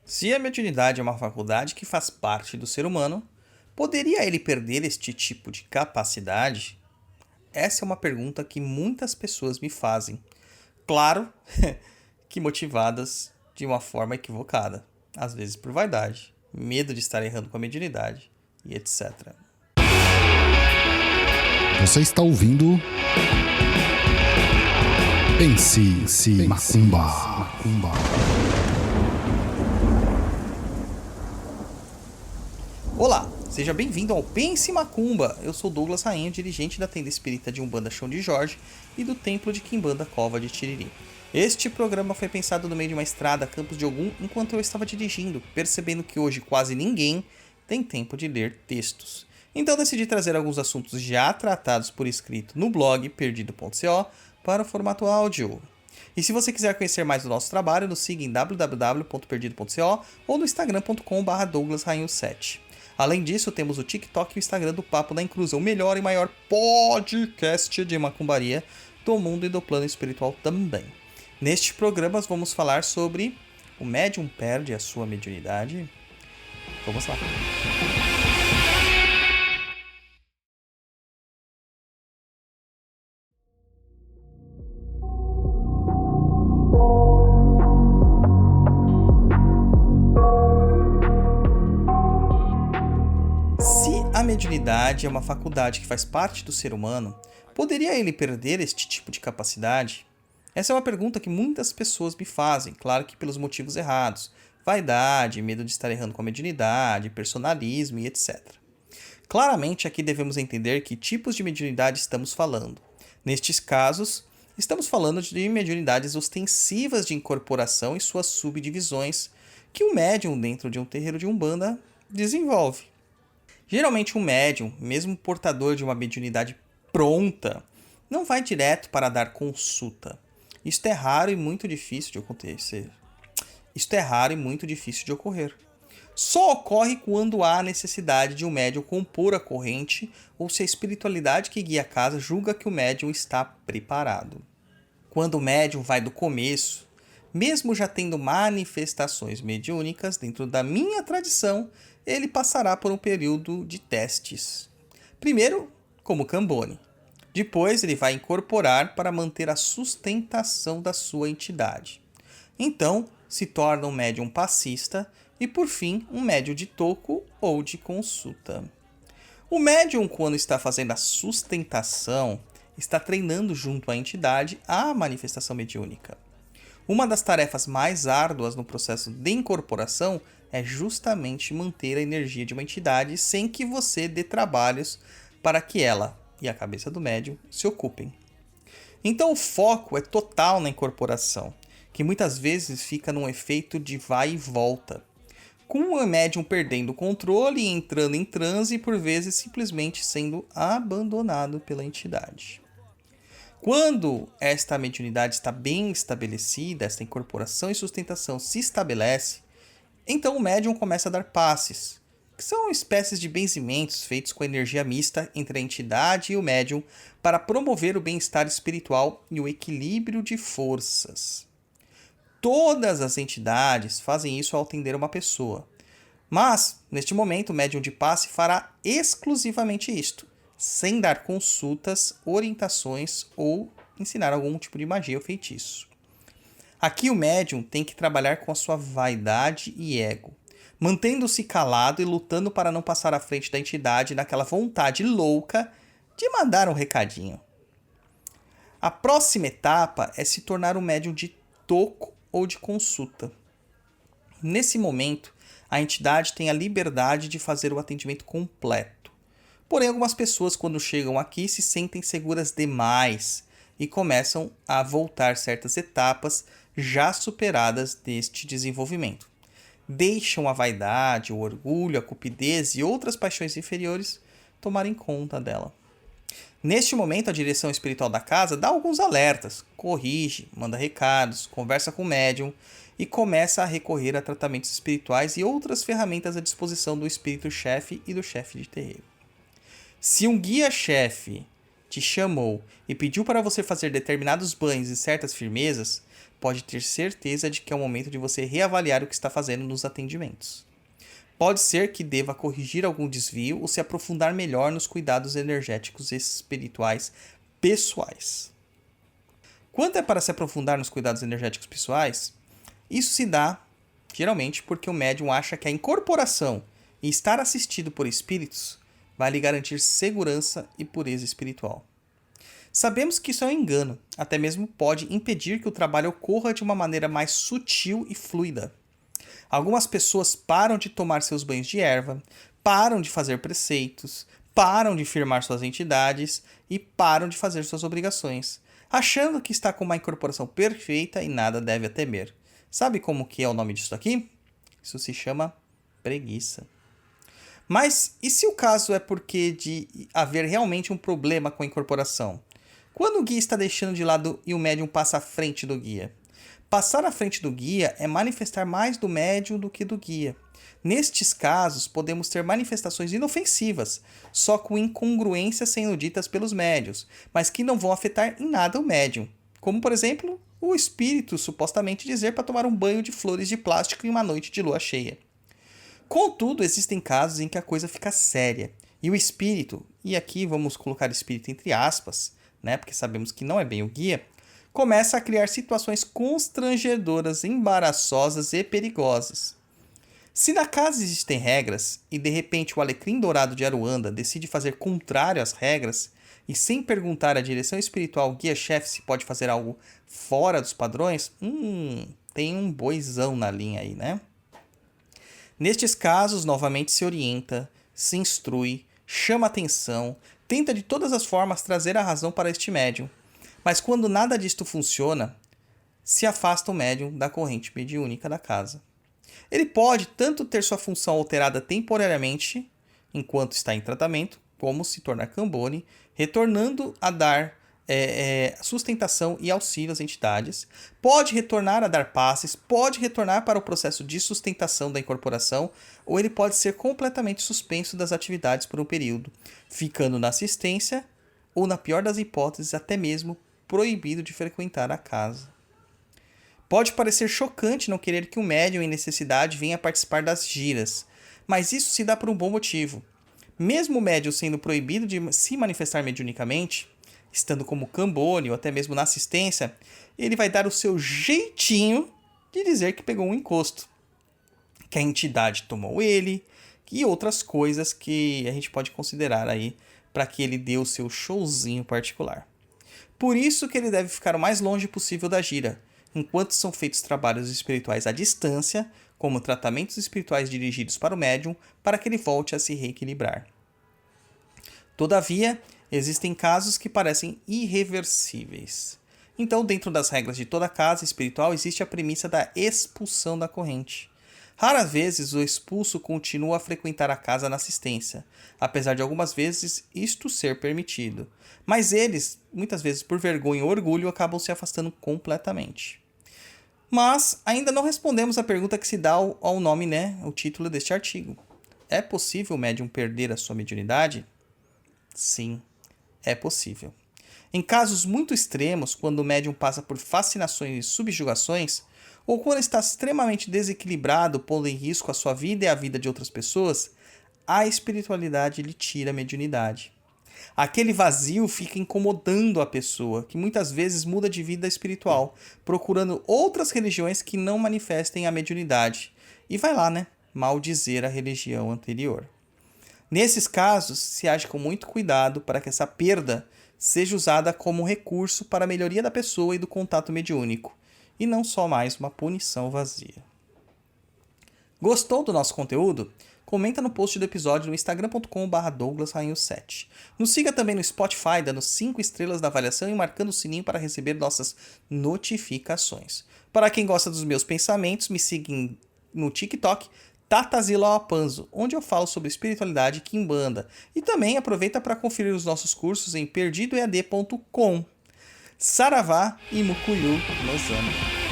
Se a mediunidade é uma faculdade que faz parte do ser humano, poderia ele perder este tipo de capacidade? Essa é uma pergunta que muitas pessoas me fazem. Claro que motivadas de uma forma equivocada, às vezes por vaidade, medo de estar errando com a mediunidade e etc. Você está ouvindo Pense Macumba. Olá, seja bem-vindo ao Pense Macumba. Eu sou Douglas Rainha, dirigente da tenda espírita de Umbanda Chão de Jorge e do templo de Quimbanda Cova de Tiriri. Este programa foi pensado no meio de uma estrada a Campos de Ogum enquanto eu estava dirigindo, percebendo que hoje quase ninguém tem tempo de ler textos. Então decidi trazer alguns assuntos já tratados por escrito no blog perdido.co para o formato áudio. E se você quiser conhecer mais do nosso trabalho, nos siga em www.perdido.co ou no instagram.com/douglasrainho7. Além disso, temos o TikTok e o Instagram do Papo da Inclusão, o melhor e maior podcast de macumbaria do mundo e do plano espiritual também. Neste programa vamos falar sobre o médium perde a sua mediunidade? Vamos lá. Se a mediunidade é uma faculdade que faz parte do ser humano, poderia ele perder este tipo de capacidade? Essa é uma pergunta que muitas pessoas me fazem, claro que pelos motivos errados. Vaidade, medo de estar errando com a mediunidade, personalismo e etc. Claramente aqui devemos entender que tipos de mediunidade estamos falando. Nestes casos, estamos falando de mediunidades ostensivas de incorporação e suas subdivisões que um médium dentro de um terreiro de Umbanda desenvolve. Geralmente um médium, mesmo portador de uma mediunidade pronta, não vai direto para dar consulta. Isto é raro e muito difícil de acontecer. Só ocorre quando há necessidade de um médium compor a corrente ou se a espiritualidade que guia a casa julga que o médium está preparado. Quando o médium vai do começo, mesmo já tendo manifestações mediúnicas dentro da minha tradição, ele passará por um período de testes. Primeiro, como Cambone. Depois, ele vai incorporar para manter a sustentação da sua entidade. Então, se torna um médium passista e, por fim, um médium de toco ou de consulta. O médium, quando está fazendo a sustentação, está treinando junto à entidade a manifestação mediúnica. Uma das tarefas mais árduas no processo de incorporação é justamente manter a energia de uma entidade sem que você dê trabalhos para que ela e a cabeça do médium se ocupem. Então o foco é total na incorporação, que muitas vezes fica num efeito de vai e volta, com o médium perdendo o controle e entrando em transe e por vezes simplesmente sendo abandonado pela entidade. Quando esta mediunidade está bem estabelecida, esta incorporação e sustentação se estabelece, então o médium começa a dar passes, que são espécies de benzimentos feitos com energia mista entre a entidade e o médium para promover o bem-estar espiritual e o equilíbrio de forças. Todas as entidades fazem isso ao atender uma pessoa, mas, neste momento, o médium de passe fará exclusivamente isto, sem dar consultas, orientações ou ensinar algum tipo de magia ou feitiço. Aqui o médium tem que trabalhar com a sua vaidade e ego, mantendo-se calado e lutando para não passar à frente da entidade naquela vontade louca de mandar um recadinho. A próxima etapa é se tornar um médium de toco ou de consulta. Nesse momento, a entidade tem a liberdade de fazer o atendimento completo. Porém, algumas pessoas, quando chegam aqui, se sentem seguras demais e começam a voltar certas etapas já superadas deste desenvolvimento. Deixam a vaidade, o orgulho, a cupidez e outras paixões inferiores tomarem conta dela. Neste momento, a direção espiritual da casa dá alguns alertas, corrige, manda recados, conversa com o médium e começa a recorrer a tratamentos espirituais e outras ferramentas à disposição do espírito-chefe e do chefe de terreiro. Se um guia-chefe te chamou e pediu para você fazer determinados banhos e certas firmezas, pode ter certeza de que é o momento de você reavaliar o que está fazendo nos atendimentos. Pode ser que deva corrigir algum desvio ou se aprofundar melhor nos cuidados energéticos e espirituais pessoais. Quando é para se aprofundar nos cuidados energéticos pessoais, isso se dá, geralmente, porque o médium acha que a incorporação e estar assistido por espíritos vai lhe garantir segurança e pureza espiritual. Sabemos que isso é um engano, até mesmo pode impedir que o trabalho ocorra de uma maneira mais sutil e fluida. Algumas pessoas param de tomar seus banhos de erva, param de fazer preceitos, param de firmar suas entidades e param de fazer suas obrigações, achando que está com uma incorporação perfeita e nada deve a temer. Sabe como que é o nome disso aqui? Isso se chama preguiça. Mas e se o caso é porque de haver realmente um problema com a incorporação? Quando o guia está deixando de lado e o médium passa à frente do guia? Passar à frente do guia é manifestar mais do médium do que do guia. Nestes casos, podemos ter manifestações inofensivas, só com incongruências sendo ditas pelos médiuns, mas que não vão afetar em nada o médium. Como, por exemplo, o espírito supostamente dizer para tomar um banho de flores de plástico em uma noite de lua cheia. Contudo, existem casos em que a coisa fica séria, e o espírito, e aqui vamos colocar espírito entre aspas, porque sabemos que não é bem o guia, começa a criar situações constrangedoras, embaraçosas e perigosas. Se na casa existem regras, e de repente o alecrim dourado de Aruanda decide fazer contrário às regras, e sem perguntar à direção espiritual guia-chefe se pode fazer algo fora dos padrões, tem um boizão na linha aí, né? Nestes casos, novamente se orienta, se instrui, chama atenção, tenta de todas as formas trazer a razão para este médium. Mas quando nada disto funciona, se afasta o médium da corrente mediúnica da casa. Ele pode tanto ter sua função alterada temporariamente, enquanto está em tratamento, como se tornar Cambone, retornando a dar sustentação e auxílio às entidades, pode retornar a dar passes, pode retornar para o processo de sustentação da incorporação, ou ele pode ser completamente suspenso das atividades por um período, ficando na assistência, ou na pior das hipóteses, até mesmo proibido de frequentar a casa. Pode parecer chocante não querer que um médium em necessidade venha participar das giras, mas isso se dá por um bom motivo. Mesmo o médium sendo proibido de se manifestar mediunicamente, estando como Cambone ou até mesmo na assistência, ele vai dar o seu jeitinho de dizer que pegou um encosto, que a entidade tomou ele e outras coisas que a gente pode considerar aí para que ele dê o seu showzinho particular. Por isso que ele deve ficar o mais longe possível da gira, enquanto são feitos trabalhos espirituais à distância, como tratamentos espirituais dirigidos para o médium, para que ele volte a se reequilibrar. Todavia, existem casos que parecem irreversíveis. Então, dentro das regras de toda casa espiritual, existe a premissa da expulsão da corrente. Raras vezes o expulso continua a frequentar a casa na assistência, apesar de algumas vezes isto ser permitido. Mas eles, muitas vezes por vergonha ou orgulho, acabam se afastando completamente. Mas ainda não respondemos a pergunta que se dá ao nome, o título deste artigo. É possível o médium perder a sua mediunidade? Sim, é possível. Em casos muito extremos, quando o médium passa por fascinações e subjugações, ou quando está extremamente desequilibrado, pondo em risco a sua vida e a vida de outras pessoas, a espiritualidade lhe tira a mediunidade. Aquele vazio fica incomodando a pessoa, que muitas vezes muda de vida espiritual, procurando outras religiões que não manifestem a mediunidade, e vai lá, maldizer a religião anterior. Nesses casos, se age com muito cuidado para que essa perda seja usada como recurso para a melhoria da pessoa e do contato mediúnico, e não só mais uma punição vazia. Gostou do nosso conteúdo? Comenta no post do episódio no instagram.com/douglasrainho7. Nos siga também no Spotify, dando 5 estrelas na avaliação e marcando o sininho para receber nossas notificações. Para quem gosta dos meus pensamentos, me siga no TikTok, Tatazila Apanzo, onde eu falo sobre espiritualidade e quimbanda. E também aproveita para conferir os nossos cursos em perdidoead.com. Saravá e Mucuyu nos amo.